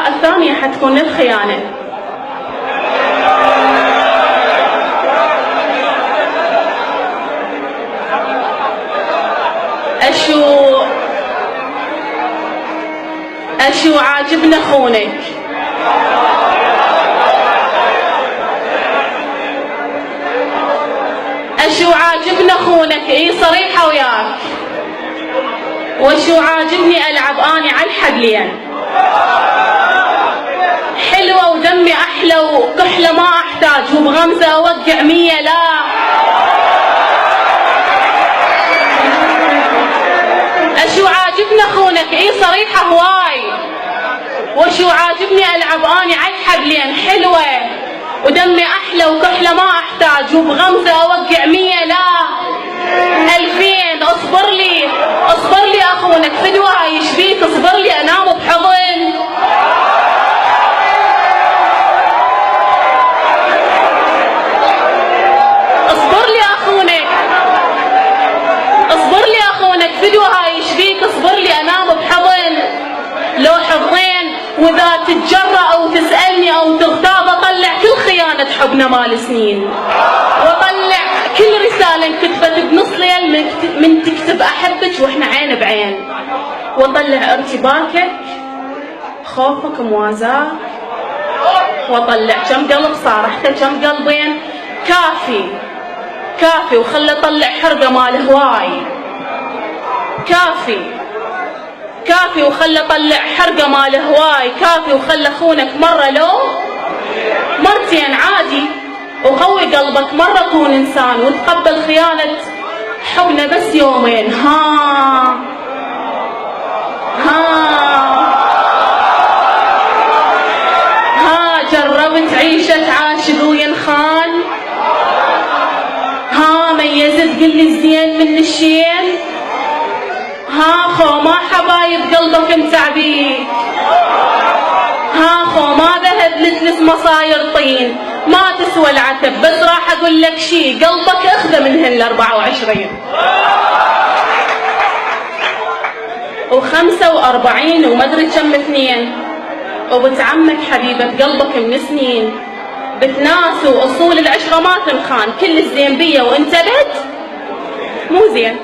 الثانية حتكون للخيانة. أشو عاجبنا خونك، أشو عاجبنا خونك، اي صريحة وياك. وشو عاجبني ألعب أني على الحبلين، حلوة ودمي أحلى وكحلة ما أحتاج، وبغمزة أوقع 100 لا. أشو عاجبنا خونك، اي صريحة هواي. وشو عاجبني ألعب أني على الحبلين، حلوة ودمي أحلى وكحلة ما أحتاج، وبغمزة أوقع 100 لا. 2000 اصبر لي أخونك، فدوة يشبيك، اصبر لي أنام بحضن. اصبر لي أخونك، فدوة يشبيك، اصبر لي أنام بحضن. لو حضين وإذا تتجرأ أو تسألني أو تغتاب، أطلع كل خيانة حبنا مال سنين، وأطلع كل رسالة انكتبت بنص ليل من تكتب أحبك وإحنا عين بعين، وأطلع ارتباكك، خوفك، موازاة، وأطلع كم قلب صار حتى كم قلبين. كافي وخلى أطلع حرقة مال هواي. كافي وخلى أطلع حرقة مال هواي. كافي وخلى خونك مرة لو مرتين عادي، وقوي قلبك مرة كون إنسان، وتقبل خيانة حبنا بس يومين. ها جربت عيشة عاشق وينخان؟ ميزت قلي الزين من الشين؟ خو ما حبايب قلبك متعبيك؟ خو ما ذهب لتلس مصاير طين؟ ما تسوى العتب، بس راح اقول لك شي، قلبك اخذه منهن ال24 و45 ومدري كم 2. وبتعمك حبيبة قلبك من سنين، بتناس واصول العشرة ما تنخان، كل الزين بيا وانت بد مو زين.